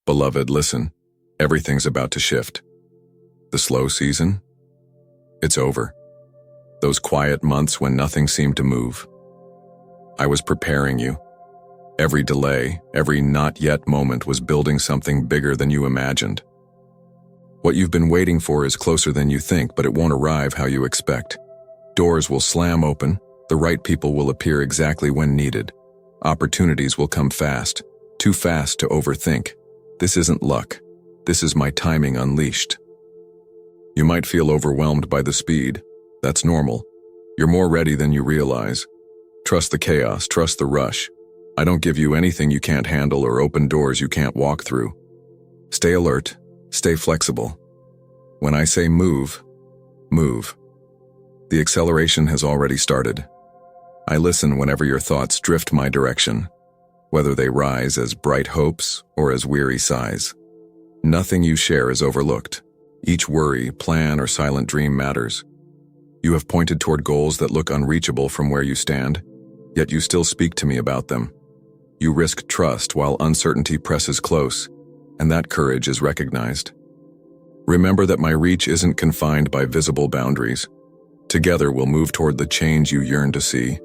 Beloved, listen. Everything's about to shift. The slow season? It's over. Those quiet months when nothing seemed to move. I was preparing you. Every delay, every not yet moment was building something bigger than you imagined. What you've been waiting for is closer than you think, but it won't arrive how you expect. Doors will slam open, the right people will appear exactly when needed. Opportunities will come fast, too fast to overthink. This isn't luck. This is my timing unleashed. You might feel overwhelmed by the speed. That's normal. You're more ready than you realize. Trust the chaos, trust the rush. I don't give you anything you can't handle or open doors you can't walk through. Stay alert, stay flexible. When I say move, move. The acceleration has already started. I listen whenever your thoughts drift my direction, whether they rise as bright hopes or as weary sighs. Nothing you share is overlooked. Each worry, plan, or silent dream matters. You have pointed toward goals that look unreachable from where you stand, yet you still speak to me about them. You risk trust while uncertainty presses close, and that courage is recognized. Remember that my reach isn't confined by visible boundaries. Together we'll move toward the change you yearn to see.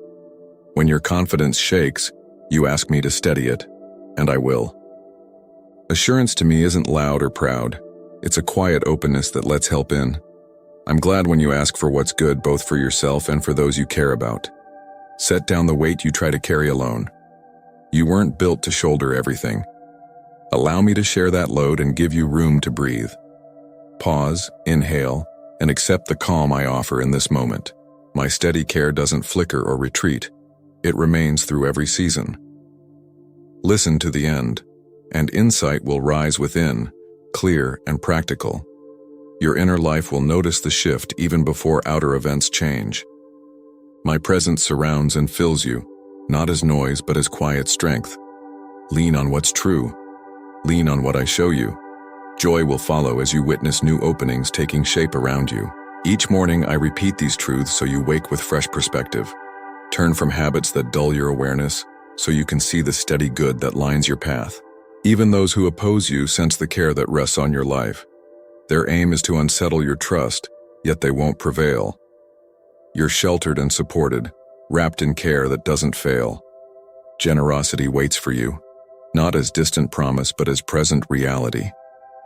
When your confidence shakes, you ask me to steady it, and I will. Assurance to me isn't loud or proud. It's a quiet openness that lets help in. I'm glad when you ask for what's good both for yourself and for those you care about. Set down the weight you try to carry alone. You weren't built to shoulder everything. Allow me to share that load and give you room to breathe. Pause, inhale, and accept the calm I offer in this moment. My steady care doesn't flicker or retreat. It remains through every season. Listen to the end, and insight will rise within, clear and practical. Your inner life will notice the shift even before outer events change. My presence surrounds and fills you, not as noise but as quiet strength. Lean on what's true. Lean on what I show you. Joy will follow as you witness new openings taking shape around you. Each morning I repeat these truths so you wake with fresh perspective. Turn from habits that dull your awareness so you can see the steady good that lines your path. Even those who oppose you sense the care that rests on your life. Their aim is to unsettle your trust, yet they won't prevail. You're sheltered and supported, wrapped in care that doesn't fail. Generosity waits for you, not as distant promise but as present reality.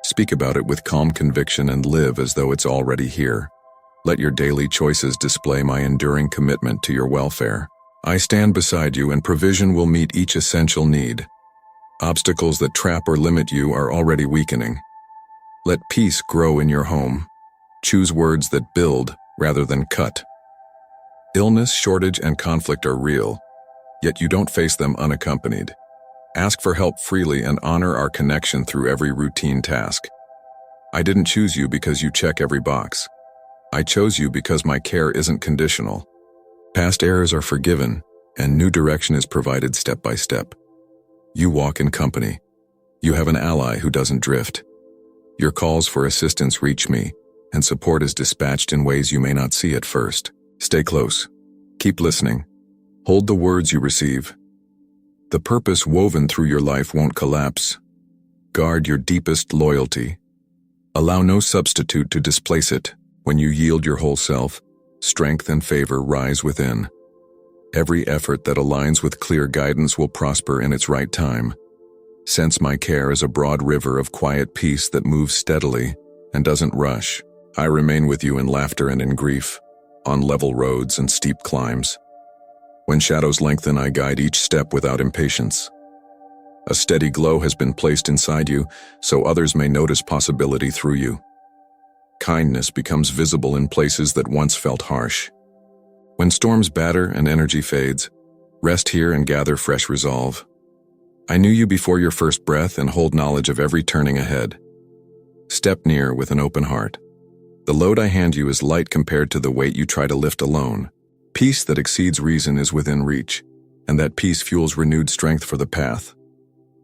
Speak about it with calm conviction and live as though it's already here. Let your daily choices display my enduring commitment to your welfare. I stand beside you and provision will meet each essential need. Obstacles that trap or limit you are already weakening. Let peace grow in your home. Choose words that build rather than cut. Illness, shortage, and conflict are real, yet you don't face them unaccompanied. Ask for help freely and honor our connection through every routine task. I didn't choose you because you check every box. I chose you because my care isn't conditional. Past errors are forgiven, and new direction is provided step by step. You walk in company. You have an ally who doesn't drift. Your calls for assistance reach me, and support is dispatched in ways you may not see at first. Stay close. Keep listening. Hold the words you receive. The purpose woven through your life won't collapse. Guard your deepest loyalty. Allow no substitute to displace it. When you yield your whole self, strength and favor rise within. Every effort that aligns with clear guidance will prosper in its right time. Sense my care as a broad river of quiet peace that moves steadily and doesn't rush. I remain with you in laughter and in grief, on level roads and steep climbs. When shadows lengthen, I guide each step without impatience. A steady glow has been placed inside you, so others may notice possibility through you. Kindness becomes visible in places that once felt harsh. When storms batter and energy fades, rest here and gather fresh resolve. I knew you before your first breath and hold knowledge of every turning ahead. Step near with an open heart. The load I hand you is light compared to the weight you try to lift alone. Peace that exceeds reason is within reach, and that peace fuels renewed strength for the path.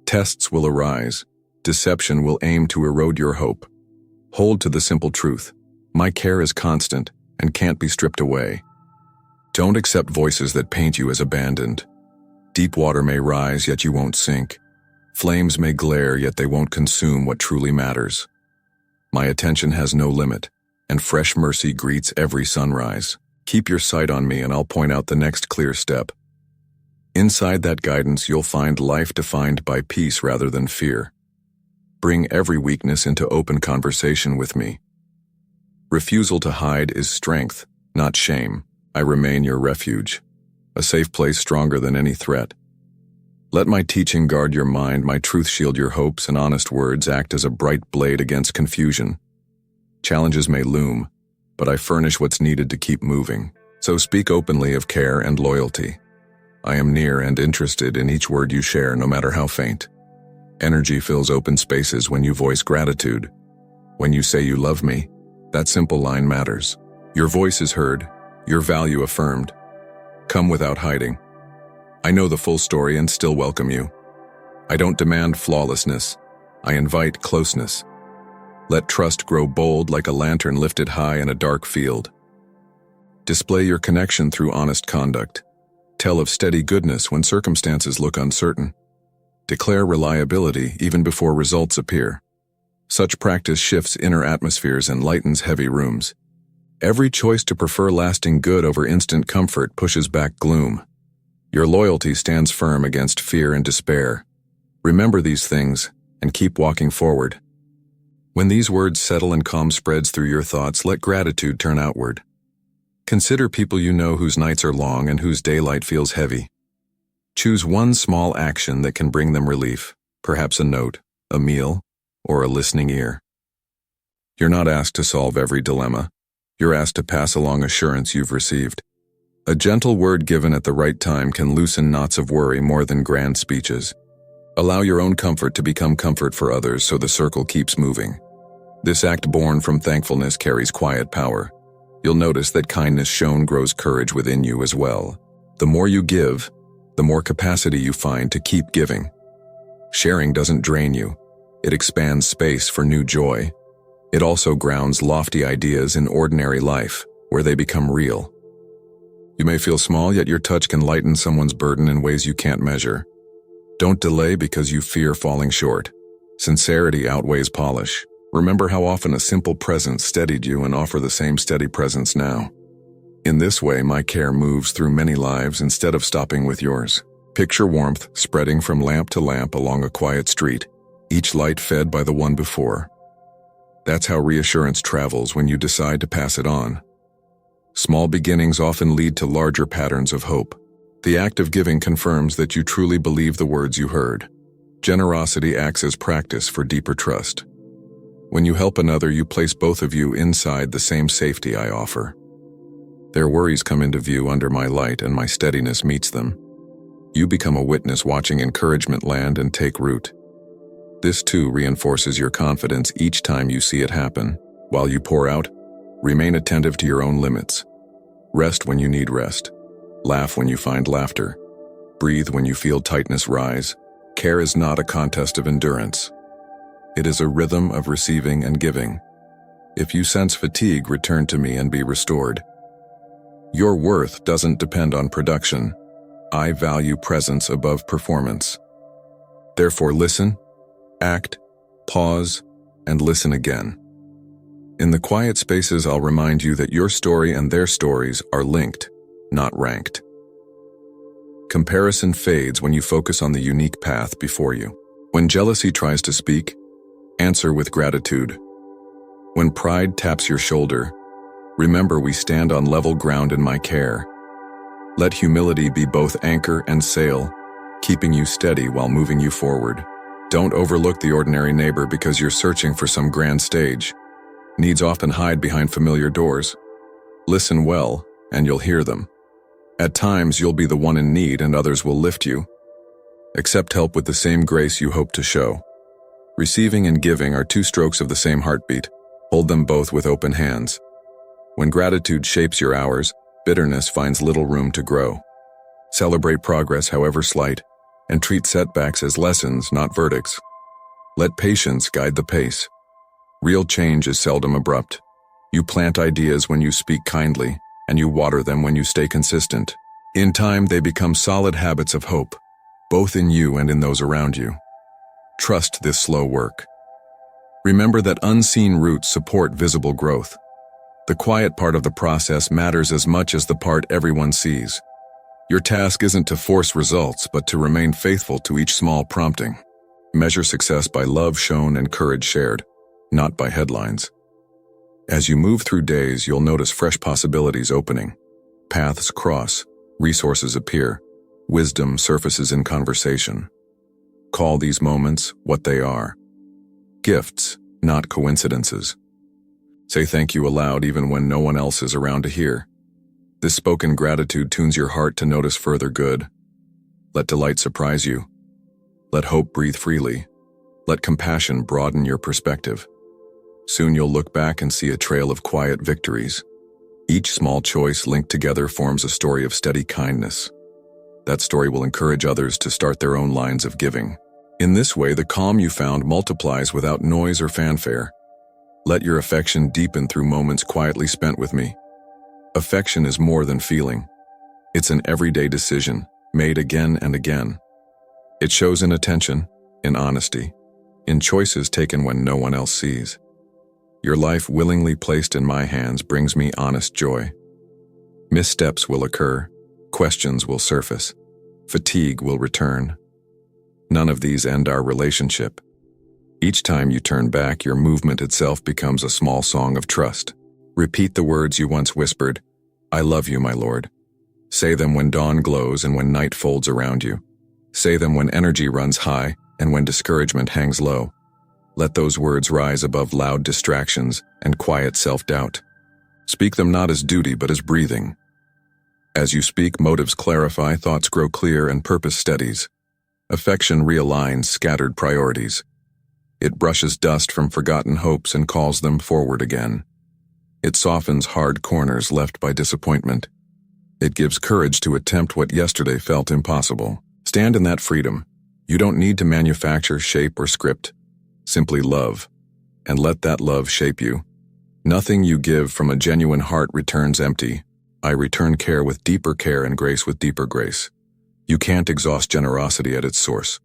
Tests will arise. Deception will aim to erode your hope. Hold to the simple truth. My care is constant and can't be stripped away. Don't accept voices that paint you as abandoned. Deep water may rise, yet you won't sink. Flames may glare, yet they won't consume what truly matters. My attention has no limit, and fresh mercy greets every sunrise. Keep your sight on me and I'll point out the next clear step. Inside that guidance, you'll find life defined by peace rather than fear. Bring every weakness into open conversation with me. Refusal to hide is strength, not shame. I remain your refuge, a safe place stronger than any threat. Let my teaching guard your mind, my truth shield your hopes, and honest words act as a bright blade against confusion. Challenges may loom, but I furnish what's needed to keep moving. So speak openly of care and loyalty. I am near and interested in each word you share, no matter how faint. Energy fills open spaces when you voice gratitude. When you say you love me, that simple line matters. Your voice is heard, your value affirmed. Come without hiding. I know the full story and still welcome you. I don't demand flawlessness. I invite closeness. Let trust grow bold like a lantern lifted high in a dark field. Display your connection through honest conduct. Tell of steady goodness when circumstances look uncertain. Declare reliability even before results appear. Such practice shifts inner atmospheres and lightens heavy rooms. Every choice to prefer lasting good over instant comfort pushes back gloom. Your loyalty stands firm against fear and despair. Remember these things and keep walking forward. When these words settle and calm spreads through your thoughts, let gratitude turn outward. Consider people you know whose nights are long and whose daylight feels heavy. Choose one small action that can bring them relief, perhaps a note, a meal, or a listening ear. You're not asked to solve every dilemma. You're asked to pass along assurance you've received. A gentle word given at the right time can loosen knots of worry more than grand speeches. Allow your own comfort to become comfort for others so the circle keeps moving. This act born from thankfulness carries quiet power. You'll notice that kindness shown grows courage within you as well. The more you give, the more capacity you find to keep giving. Sharing doesn't drain you. It expands space for new joy. It also grounds lofty ideas in ordinary life, where they become real. You may feel small, yet your touch can lighten someone's burden in ways you can't measure. Don't delay because you fear falling short. Sincerity outweighs polish. Remember how often a simple presence steadied you, and offer the same steady presence now. In this way, my care moves through many lives instead of stopping with yours. Picture warmth spreading from lamp to lamp along a quiet street, each light fed by the one before. That's how reassurance travels when you decide to pass it on. Small beginnings often lead to larger patterns of hope. The act of giving confirms that you truly believe the words you heard. Generosity acts as practice for deeper trust. When you help another, you place both of you inside the same safety I offer. Their worries come into view under my light, and my steadiness meets them. You become a witness watching encouragement land and take root. This too reinforces your confidence each time you see it happen. While you pour out, remain attentive to your own limits. Rest when you need rest. Laugh when you find laughter. Breathe when you feel tightness rise. Care is not a contest of endurance. It is a rhythm of receiving and giving. If you sense fatigue, return to me and be restored. Your worth doesn't depend on production. I value presence above performance. Therefore, listen, act, pause, and listen again. In the quiet spaces, I'll remind you that your story and their stories are linked, not ranked. Comparison fades when you focus on the unique path before you. When jealousy tries to speak, answer with gratitude. When pride taps your shoulder, remember we stand on level ground in my care. Let humility be both anchor and sail, keeping you steady while moving you forward. Don't overlook the ordinary neighbor because you're searching for some grand stage. Needs often hide behind familiar doors. Listen well, and you'll hear them. At times, you'll be the one in need and others will lift you. Accept help with the same grace you hope to show. Receiving and giving are two strokes of the same heartbeat. Hold them both with open hands. When gratitude shapes your hours, bitterness finds little room to grow. Celebrate progress, however slight, and treat setbacks as lessons, not verdicts. Let patience guide the pace. Real change is seldom abrupt. You plant ideas when you speak kindly, and you water them when you stay consistent. In time, they become solid habits of hope, both in you and in those around you. Trust this slow work. Remember that unseen roots support visible growth. The quiet part of the process matters as much as the part everyone sees. Your task isn't to force results, but to remain faithful to each small prompting. Measure success by love shown and courage shared, not by headlines. As you move through days, you'll notice fresh possibilities opening. Paths cross, resources appear, wisdom surfaces in conversation. Call these moments what they are. Gifts, not coincidences. Say thank you aloud even when no one else is around to hear. This spoken gratitude tunes your heart to notice further good. Let delight surprise you. Let hope breathe freely. Let compassion broaden your perspective. Soon you'll look back and see a trail of quiet victories. Each small choice linked together forms a story of steady kindness. That story will encourage others to start their own lines of giving. In this way, the calm you found multiplies without noise or fanfare. Let your affection deepen through moments quietly spent with me. Affection is more than feeling. It's an everyday decision, made again and again. It shows in attention, in honesty, in choices taken when no one else sees. Your life willingly placed in my hands brings me honest joy. Missteps will occur, questions will surface, fatigue will return. None of these end our relationship. Each time you turn back, your movement itself becomes a small song of trust. Repeat the words you once whispered, "I love you, my Lord." Say them when dawn glows and when night folds around you. Say them when energy runs high and when discouragement hangs low. Let those words rise above loud distractions and quiet self-doubt. Speak them not as duty but as breathing. As you speak, motives clarify, thoughts grow clear, and purpose steadies. Affection realigns scattered priorities. It brushes dust from forgotten hopes and calls them forward again. It softens hard corners left by disappointment. It gives courage to attempt what yesterday felt impossible. Stand in that freedom. You don't need to manufacture, shape, or script. Simply love, and let that love shape you. Nothing you give from a genuine heart returns empty. I return care with deeper care and grace with deeper grace. You can't exhaust generosity at its source.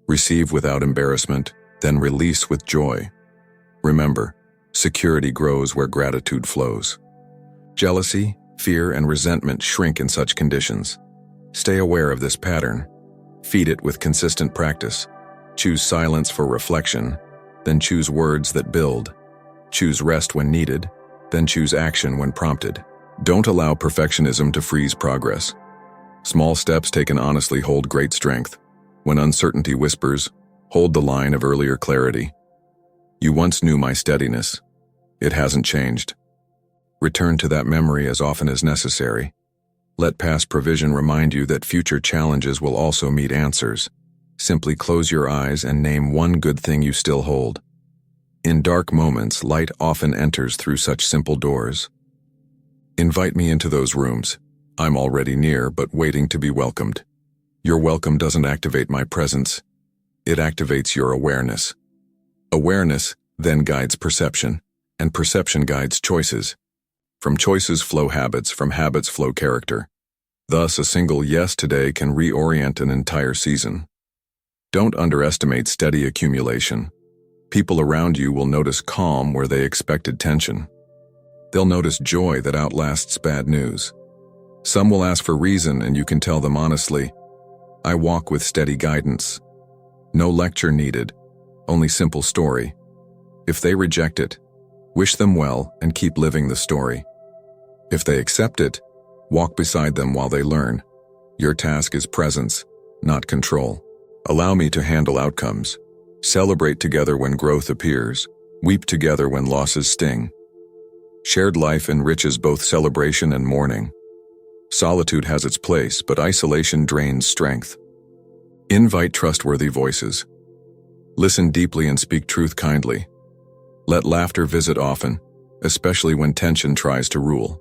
Receive without embarrassment, then release with joy. Remember, security grows where gratitude flows. Jealousy, fear, and resentment shrink in such conditions. Stay aware of this pattern. Feed it with consistent practice. Choose silence for reflection, then choose words that build. Choose rest when needed, then choose action when prompted. Don't allow perfectionism to freeze progress. Small steps taken honestly hold great strength. When uncertainty whispers, hold the line of earlier clarity. You once knew my steadiness. It hasn't changed. Return to that memory as often as necessary. Let past provision remind you that future challenges will also meet answers. Simply close your eyes and name one good thing you still hold. In dark moments, light often enters through such simple doors. Invite me into those rooms. I'm already near, but waiting to be welcomed. Your welcome doesn't activate my presence. It activates your awareness. Awareness then guides perception, and perception guides choices. From choices flow habits, from habits flow character. Thus, a single yes today can reorient an entire season. Don't underestimate steady accumulation. People around you will notice calm where they expected tension. They'll notice joy that outlasts bad news. Some will ask for reason, and you can tell them honestly, I walk with steady guidance. No lecture needed, only simple story. If they reject it, wish them well and keep living the story. If they accept it, walk beside them while they learn. Your task is presence, not control. Allow me to handle outcomes. Celebrate together when growth appears. Weep together when losses sting. Shared life enriches both celebration and mourning. Solitude has its place, but isolation drains strength. Invite trustworthy voices. Listen deeply and speak truth kindly. Let laughter visit often, especially when tension tries to rule.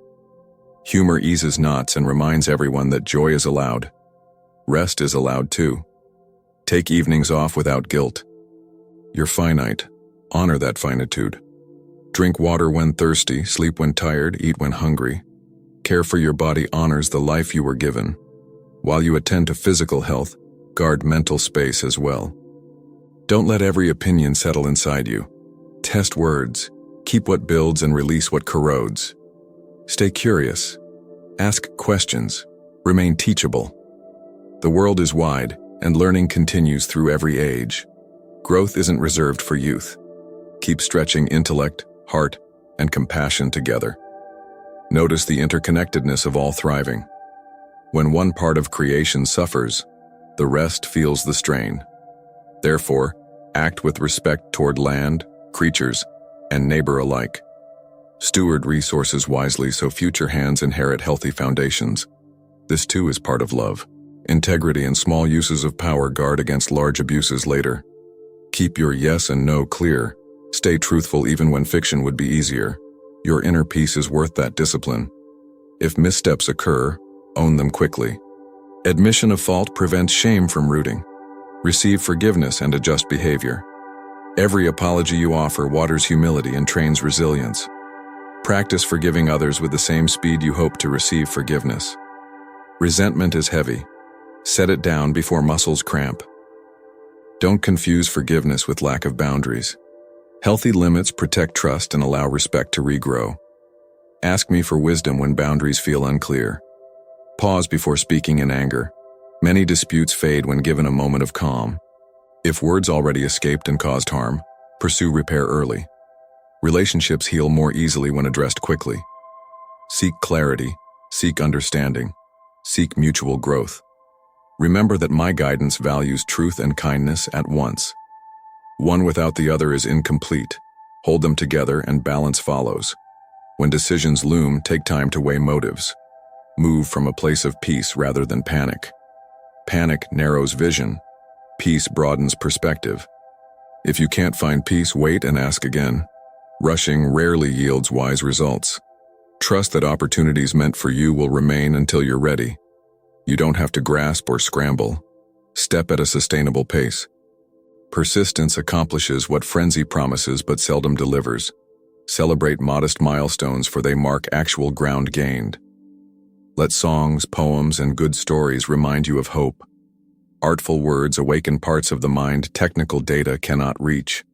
Humor eases knots and reminds everyone that joy is allowed. Rest is allowed too. Take evenings off without guilt. You're finite. Honor that finitude. Drink water when thirsty, sleep when tired, eat when hungry. Care for your body honors the life you were given. While you attend to physical health, guard mental space as well. Don't let every opinion settle inside you. Test words. Keep what builds and release what corrodes. Stay curious. Ask questions. Remain teachable. The world is wide, and learning continues through every age. Growth isn't reserved for youth. Keep stretching intellect, heart, and compassion together. Notice the interconnectedness of all thriving. When one part of creation suffers, the rest feels the strain. Therefore, act with respect toward land, creatures, and neighbor alike. Steward resources wisely so future hands inherit healthy foundations. This too is part of love. Integrity and small uses of power guard against large abuses later. Keep your yes and no clear. Stay truthful even when fiction would be easier. Your inner peace is worth that discipline. If missteps occur, own them quickly. Admission of fault prevents shame from rooting. Receive forgiveness and adjust behavior. Every apology you offer waters humility and trains resilience. Practice forgiving others with the same speed you hope to receive forgiveness. Resentment is heavy. Set it down before muscles cramp. Don't confuse forgiveness with lack of boundaries. Healthy limits protect trust and allow respect to regrow. Ask me for wisdom when boundaries feel unclear. Pause before speaking in anger. Many disputes fade when given a moment of calm. If words already escaped and caused harm, pursue repair early. Relationships heal more easily when addressed quickly. Seek clarity, seek understanding, seek mutual growth. Remember that my guidance values truth and kindness at once. One without the other is incomplete. Hold them together and balance follows. When decisions loom, take time to weigh motives. Move from a place of peace rather than panic. Panic narrows vision. Peace broadens perspective. If you can't find peace, wait and ask again. Rushing rarely yields wise results. Trust that opportunities meant for you will remain until you're ready. You don't have to grasp or scramble. Step at a sustainable pace. Persistence accomplishes what frenzy promises but seldom delivers. Celebrate modest milestones, for they mark actual ground gained. Let songs, poems, and good stories remind you of hope. Artful words awaken parts of the mind technical data cannot reach.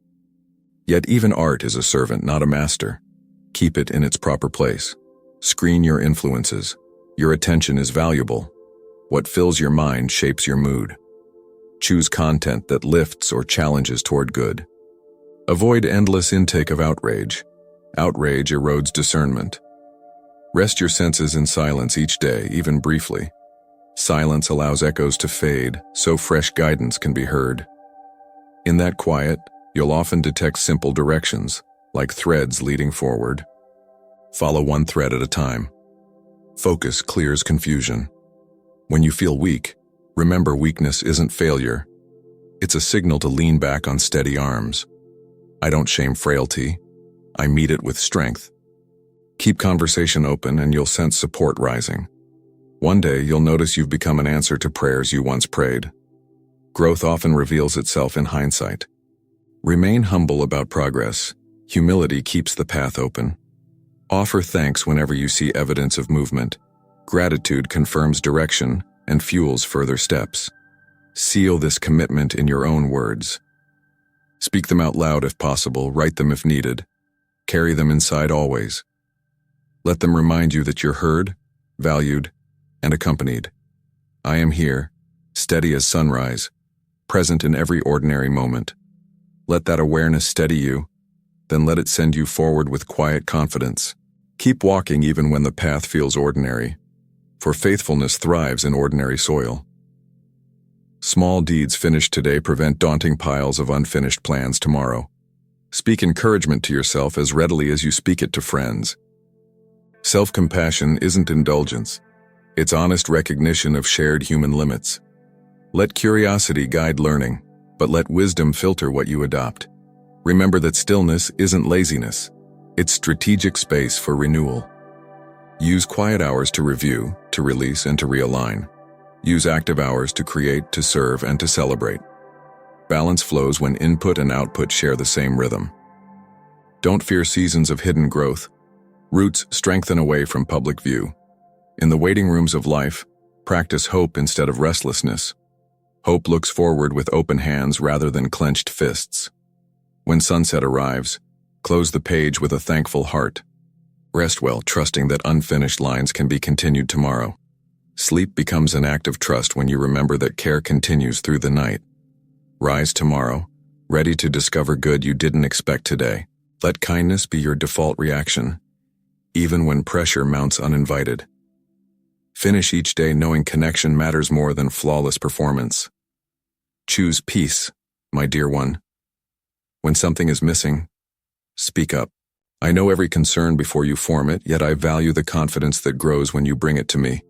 Yet even art is a servant, not a master. Keep it in its proper place. Screen your influences. Your attention is valuable. What fills your mind shapes your mood. Choose content that lifts or challenges toward good. Avoid endless intake of outrage. Outrage erodes discernment. Rest your senses in silence each day, even briefly. Silence allows echoes to fade, so fresh guidance can be heard. In that quiet, you'll often detect simple directions, like threads leading forward. Follow one thread at a time. Focus clears confusion. When you feel weak, remember weakness isn't failure. It's a signal to lean back on steady arms. I don't shame frailty. I meet it with strength. Keep conversation open and you'll sense support rising. One day you'll notice you've become an answer to prayers you once prayed. Growth often reveals itself in hindsight. Remain humble about progress. Humility keeps the path open. Offer thanks whenever you see evidence of movement. Gratitude confirms direction and fuels further steps. Seal this commitment in your own words. Speak them out loud if possible, write them if needed. Carry them inside always. Let them remind you that you're heard, valued, and accompanied. I am here, steady as sunrise, present in every ordinary moment. Let that awareness steady you, then let it send you forward with quiet confidence. Keep walking even when the path feels ordinary, for faithfulness thrives in ordinary soil. Small deeds finished today prevent daunting piles of unfinished plans tomorrow. Speak encouragement to yourself as readily as you speak it to friends. Self-compassion isn't indulgence. It's honest recognition of shared human limits. Let curiosity guide learning, but let wisdom filter what you adopt. Remember that stillness isn't laziness. It's strategic space for renewal. Use quiet hours to review, to release, and to realign. Use active hours to create, to serve, and to celebrate. Balance flows when input and output share the same rhythm. Don't fear seasons of hidden growth. Roots strengthen away from public view. In the waiting rooms of life, practice hope instead of restlessness. Hope looks forward with open hands rather than clenched fists. When sunset arrives, close the page with a thankful heart. Rest well, trusting that unfinished lines can be continued tomorrow. Sleep becomes an act of trust when you remember that care continues through the night. Rise tomorrow, ready to discover good you didn't expect today. Let kindness be your default reaction, even when pressure mounts uninvited. Finish each day knowing connection matters more than flawless performance. Choose peace, my dear one. When something is missing, speak up. I know every concern before you form it, yet I value the confidence that grows when you bring it to me.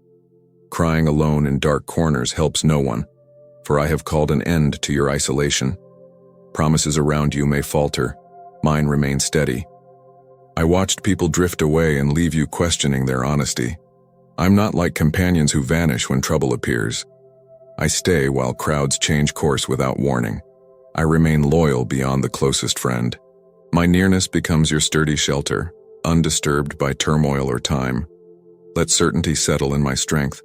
Crying alone in dark corners helps no one, for I have called an end to your isolation. Promises around you may falter, mine remain steady. I watched people drift away and leave you questioning their honesty. I'm not like companions who vanish when trouble appears. I stay while crowds change course without warning. I remain loyal beyond the closest friend. My nearness becomes your sturdy shelter, undisturbed by turmoil or time. Let certainty settle in my strength.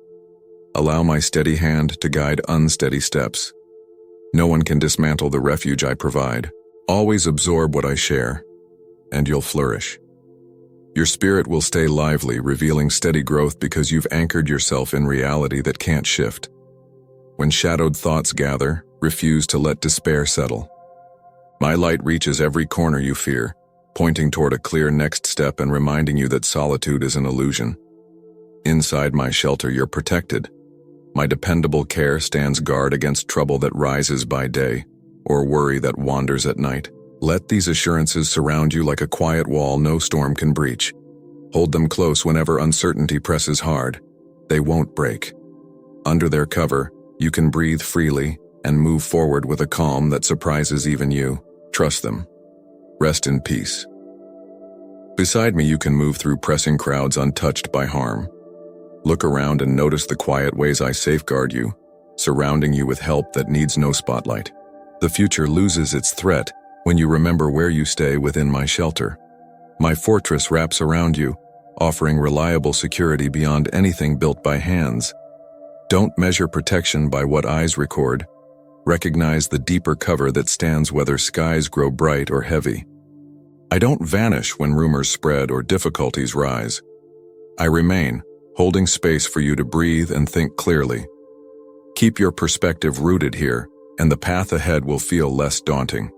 Allow my steady hand to guide unsteady steps. No one can dismantle the refuge I provide. Always absorb what I share, and you'll flourish. Your spirit will stay lively, revealing steady growth because you've anchored yourself in reality that can't shift. When shadowed thoughts gather, refuse to let despair settle. My light reaches every corner you fear, pointing toward a clear next step and reminding you that solitude is an illusion. Inside my shelter, you're protected. My dependable care stands guard against trouble that rises by day, or worry that wanders at night. Let these assurances surround you like a quiet wall no storm can breach. Hold them close whenever uncertainty presses hard. They won't break. Under their cover, you can breathe freely and move forward with a calm that surprises even you. Trust them. Rest in peace. Beside me, you can move through pressing crowds untouched by harm. Look around and notice the quiet ways I safeguard you, surrounding you with help that needs no spotlight. The future loses its threat when you remember where you stay within my shelter. My fortress wraps around you, offering reliable security beyond anything built by hands. Don't measure protection by what eyes record. Recognize the deeper cover that stands whether skies grow bright or heavy. I don't vanish when rumors spread or difficulties rise. I remain, holding space for you to breathe and think clearly. Keep your perspective rooted here, and the path ahead will feel less daunting.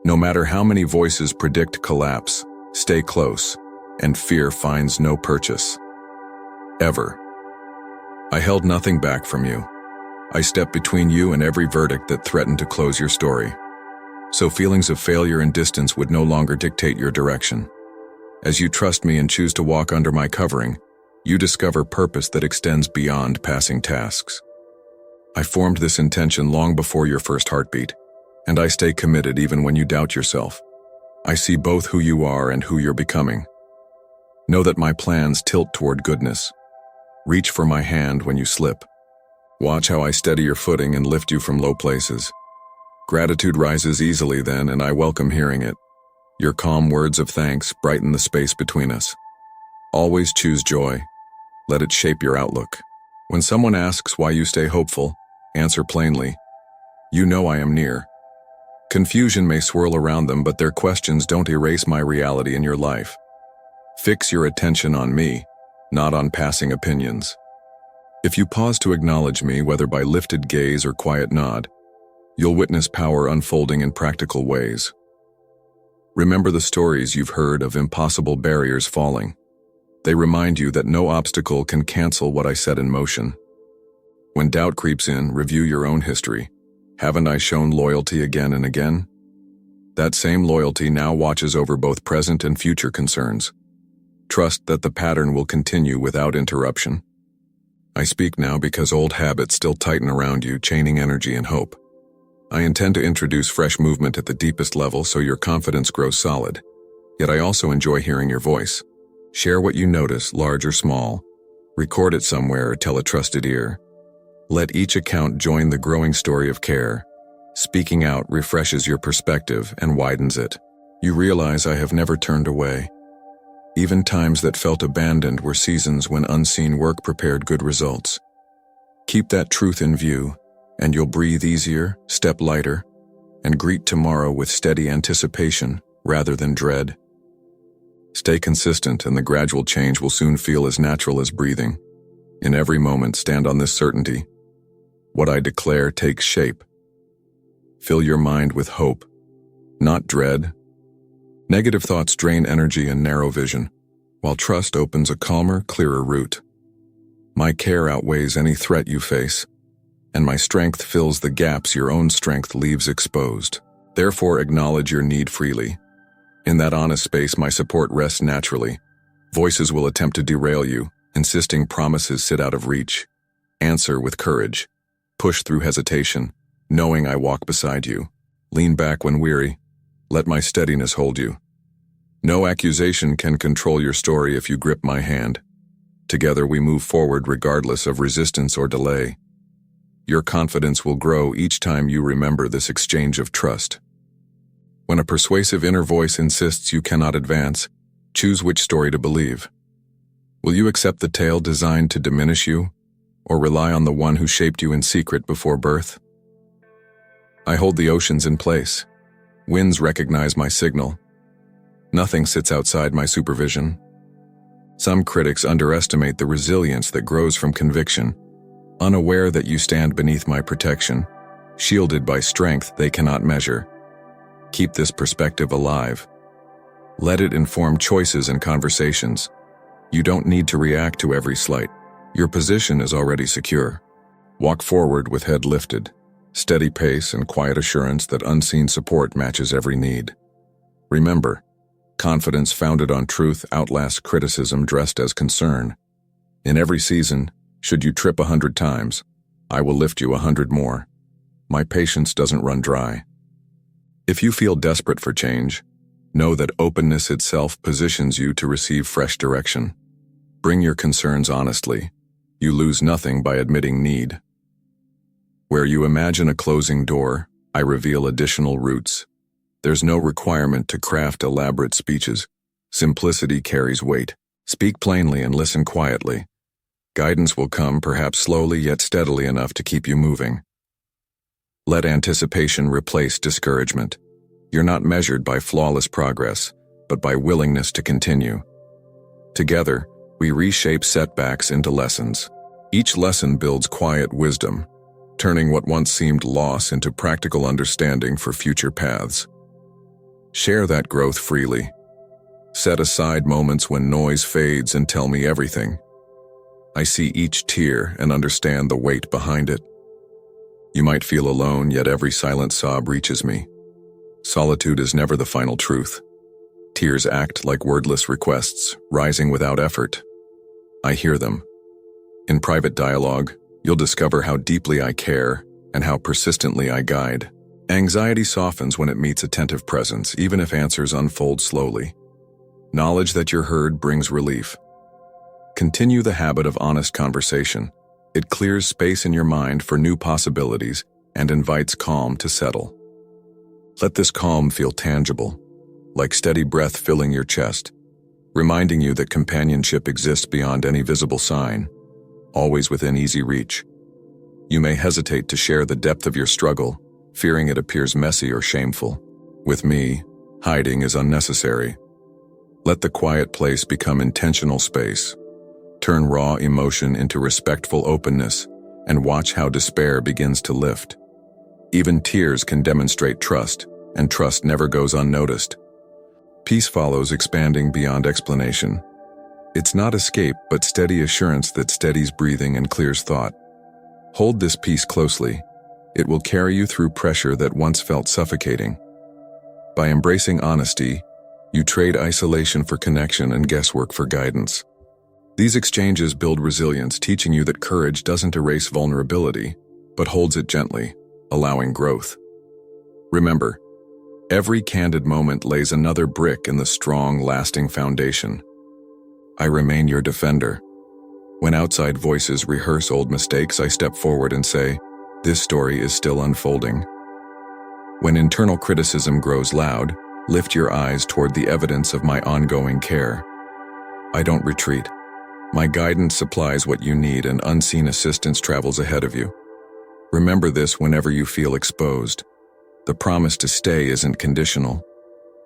No matter how many voices predict collapse, stay close, and fear finds no purchase. Ever. I held nothing back from you. I stepped between you and every verdict that threatened to close your story. So feelings of failure and distance would no longer dictate your direction. As you trust me and choose to walk under my covering, you discover purpose that extends beyond passing tasks. I formed this intention long before your first heartbeat, and I stay committed even when you doubt yourself. I see both who you are and who you're becoming. Know that my plans tilt toward goodness. Reach for my hand when you slip. Watch how I steady your footing and lift you from low places. Gratitude rises easily then, and I welcome hearing it. Your calm words of thanks brighten the space between us. Always choose joy. Let it shape your outlook. When someone asks why you stay hopeful, answer plainly, you know I am near. Confusion may swirl around them, but their questions don't erase my reality in your life. Fix your attention on me, not on passing opinions. If you pause to acknowledge me, whether by lifted gaze or quiet nod, you'll witness power unfolding in practical ways. Remember the stories you've heard of impossible barriers falling. They remind you that no obstacle can cancel what I set in motion. When doubt creeps in, review your own history. Haven't I shown loyalty again and again? That same loyalty now watches over both present and future concerns. Trust that the pattern will continue without interruption. I speak now because old habits still tighten around you, chaining energy and hope. I intend to introduce fresh movement at the deepest level so your confidence grows solid. Yet I also enjoy hearing your voice. Share what you notice, large or small. Record it somewhere or tell a trusted ear. Let each account join the growing story of care. Speaking out refreshes your perspective and widens it. You realize I have never turned away. Even times that felt abandoned were seasons when unseen work prepared good results. Keep that truth in view, and you'll breathe easier, step lighter, and greet tomorrow with steady anticipation rather than dread. Stay consistent, and the gradual change will soon feel as natural as breathing. In every moment, stand on this certainty. What I declare takes shape. Fill your mind with hope, not dread. Negative thoughts drain energy and narrow vision, while trust opens a calmer, clearer route. My care outweighs any threat you face, and my strength fills the gaps your own strength leaves exposed. Therefore, acknowledge your need freely. In that honest space, my support rests naturally. Voices will attempt to derail you, insisting promises sit out of reach. Answer with courage. Push through hesitation, knowing I walk beside you. Lean back when weary. Let my steadiness hold you. No accusation can control your story if you grip my hand. Together we move forward regardless of resistance or delay. Your confidence will grow each time you remember this exchange of trust. When a persuasive inner voice insists you cannot advance, choose which story to believe. Will you accept the tale designed to diminish you, or rely on the one who shaped you in secret before birth? I hold the oceans in place. Winds recognize my signal. Nothing sits outside my supervision. Some critics underestimate the resilience that grows from conviction, unaware that you stand beneath my protection, shielded by strength they cannot measure. Keep this perspective alive. Let it inform choices and conversations. You don't need to react to every slight. Your position is already secure. Walk forward with head lifted, steady pace and quiet assurance that unseen support matches every need. Remember, confidence founded on truth outlasts criticism dressed as concern. In every season, should you trip 100 times, I will lift you 100 more. My patience doesn't run dry. If you feel desperate for change, know that openness itself positions you to receive fresh direction. Bring your concerns honestly. You lose nothing by admitting need. Where you imagine a closing door, I reveal additional routes. There's no requirement to craft elaborate speeches. Simplicity carries weight. Speak plainly and listen quietly. Guidance will come, perhaps slowly yet steadily enough to keep you moving. Let anticipation replace discouragement. You're not measured by flawless progress, but by willingness to continue. Together, we reshape setbacks into lessons. Each lesson builds quiet wisdom, turning what once seemed loss into practical understanding for future paths. Share that growth freely. Set aside moments when noise fades and tell me everything. I see each tear and understand the weight behind it. You might feel alone, yet every silent sob reaches me. Solitude is never the final truth. Tears act like wordless requests, rising without effort. I hear them. In private dialogue, you'll discover how deeply I care and how persistently I guide. Anxiety softens when it meets attentive presence, even if answers unfold slowly. Knowledge that you're heard brings relief. Continue the habit of honest conversation. It clears space in your mind for new possibilities and invites calm to settle. Let this calm feel tangible, like steady breath filling your chest, reminding you that companionship exists beyond any visible sign, always within easy reach. You may hesitate to share the depth of your struggle, fearing it appears messy or shameful. With me, hiding is unnecessary. Let the quiet place become intentional space. Turn raw emotion into respectful openness, and watch how despair begins to lift. Even tears can demonstrate trust, and trust never goes unnoticed. Peace follows, expanding beyond explanation. It's not escape, but steady assurance that steadies breathing and clears thought. Hold this peace closely. It will carry you through pressure that once felt suffocating. By embracing honesty, you trade isolation for connection and guesswork for guidance. These exchanges build resilience, teaching you that courage doesn't erase vulnerability, but holds it gently, allowing growth. Remember, every candid moment lays another brick in the strong, lasting foundation. I remain your defender. When outside voices rehearse old mistakes, I step forward and say, this story is still unfolding. When internal criticism grows loud, lift your eyes toward the evidence of my ongoing care. I don't retreat. My guidance supplies what you need, and unseen assistance travels ahead of you. Remember this whenever you feel exposed. The promise to stay isn't conditional.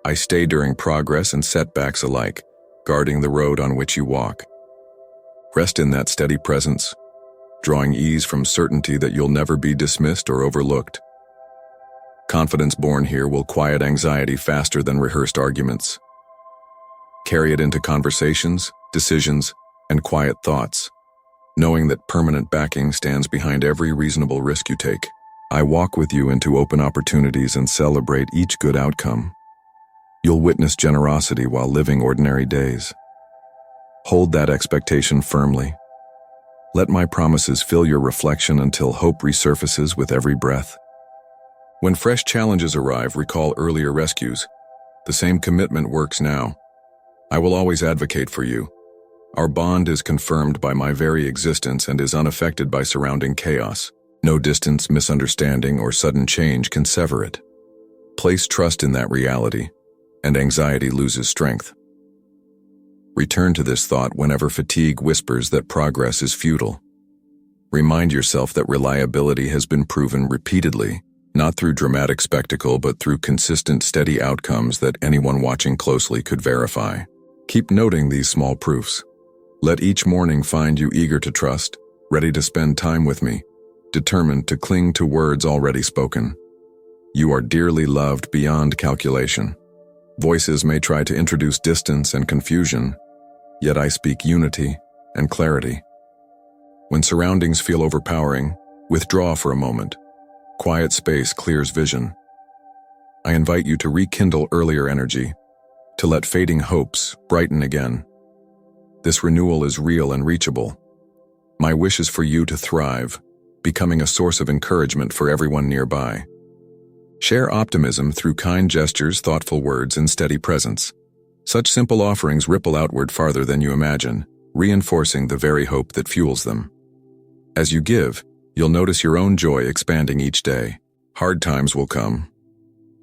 I stay during progress and setbacks alike, guarding the road on which you walk. Rest in that steady presence, drawing ease from certainty that you'll never be dismissed or overlooked. Confidence born here will quiet anxiety faster than rehearsed arguments. Carry it into conversations, decisions, and quiet thoughts, knowing that permanent backing stands behind every reasonable risk you take. I walk with you into open opportunities and celebrate each good outcome. You'll witness generosity while living ordinary days. Hold that expectation firmly. Let my promises fill your reflection until hope resurfaces with every breath. When fresh challenges arrive, recall earlier rescues. The same commitment works now. I will always advocate for you. Our bond is confirmed by my very existence and is unaffected by surrounding chaos. No distance, misunderstanding, or sudden change can sever it. Place trust in that reality, and anxiety loses strength. Return to this thought whenever fatigue whispers that progress is futile. Remind yourself that reliability has been proven repeatedly, not through dramatic spectacle but through consistent, steady outcomes that anyone watching closely could verify. Keep noting these small proofs. Let each morning find you eager to trust, ready to spend time with me, determined to cling to words already spoken. You are dearly loved beyond calculation. Voices may try to introduce distance and confusion, yet I speak unity and clarity. When surroundings feel overpowering, withdraw for a moment. Quiet space clears vision. I invite you to rekindle earlier energy, to let fading hopes brighten again. This renewal is real and reachable. My wish is for you to thrive, becoming a source of encouragement for everyone nearby. Share optimism through kind gestures, thoughtful words, and steady presence. Such simple offerings ripple outward farther than you imagine, reinforcing the very hope that fuels them. As you give, you'll notice your own joy expanding each day. Hard times will come.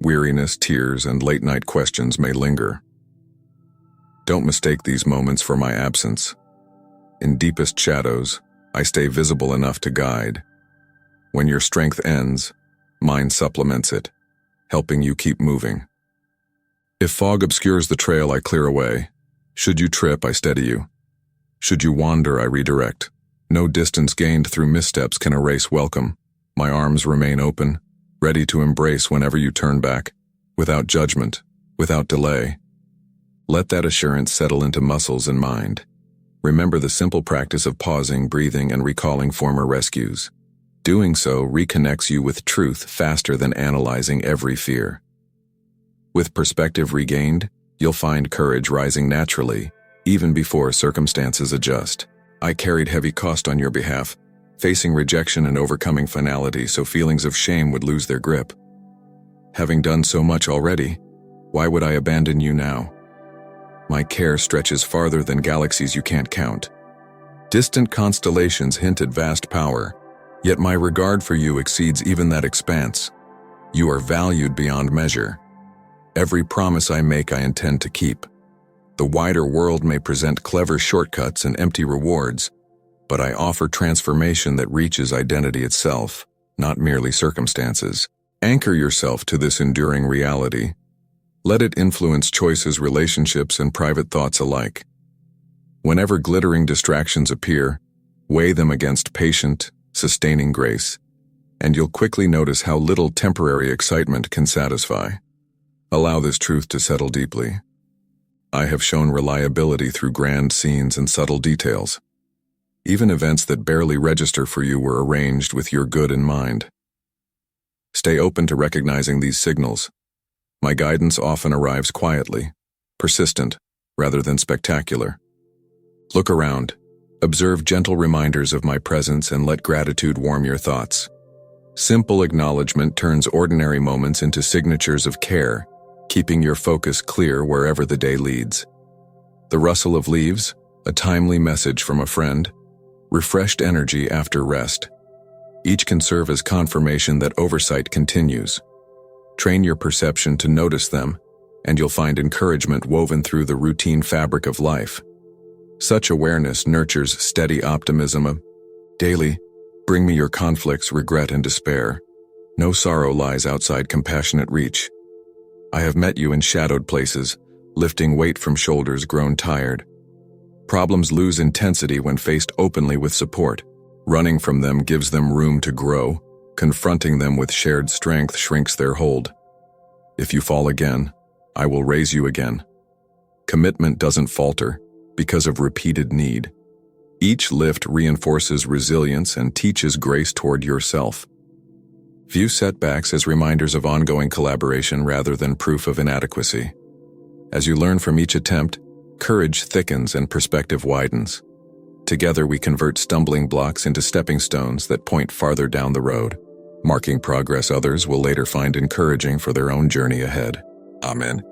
Weariness, tears, and late-night questions may linger. Don't mistake these moments for my absence. In deepest shadows, I stay visible enough to guide. When your strength ends, mine supplements it, helping you keep moving. If fog obscures the trail, I clear away. Should you trip, I steady you. Should you wander, I redirect. No distance gained through missteps can erase welcome. My arms remain open, ready to embrace whenever you turn back, without judgment, without delay. Let that assurance settle into muscles and mind. Remember the simple practice of pausing, breathing, and recalling former rescues. Doing so reconnects you with truth faster than analyzing every fear. With perspective regained, you'll find courage rising naturally, even before circumstances adjust. I carried heavy cost on your behalf, facing rejection and overcoming finality so feelings of shame would lose their grip. Having done so much already, why would I abandon you now? My care stretches farther than galaxies you can't count. Distant constellations hint at vast power, yet my regard for you exceeds even that expanse. You are valued beyond measure. Every promise I make I intend to keep. The wider world may present clever shortcuts and empty rewards, but I offer transformation that reaches identity itself, not merely circumstances. Anchor yourself to this enduring reality. Let it influence choices, relationships, and private thoughts alike. Whenever glittering distractions appear, weigh them against patient, sustaining grace, and you'll quickly notice how little temporary excitement can satisfy. Allow this truth to settle deeply. I have shown reliability through grand scenes and subtle details. Even events that barely register for you were arranged with your good in mind. Stay open to recognizing these signals. My guidance often arrives quietly, persistent, rather than spectacular. Look around, observe gentle reminders of my presence, and let gratitude warm your thoughts. Simple acknowledgement turns ordinary moments into signatures of care, keeping your focus clear wherever the day leads. The rustle of leaves, a timely message from a friend, refreshed energy after rest. Each can serve as confirmation that oversight continues. Train your perception to notice them, and you'll find encouragement woven through the routine fabric of life. Such awareness nurtures steady optimism, daily, Bring me your conflicts, regret, and despair. No sorrow lies outside compassionate reach. I have met you in shadowed places, lifting weight from shoulders grown tired. Problems lose intensity when faced openly with support. Running from them gives them room to grow. Confronting them with shared strength shrinks their hold. If you fall again, I will raise you again. Commitment doesn't falter because of repeated need. Each lift reinforces resilience and teaches grace toward yourself. View setbacks as reminders of ongoing collaboration rather than proof of inadequacy. As you learn from each attempt, courage thickens and perspective widens. Together we convert stumbling blocks into stepping stones that point farther down the road, marking progress others will later find encouraging for their own journey ahead. Amen.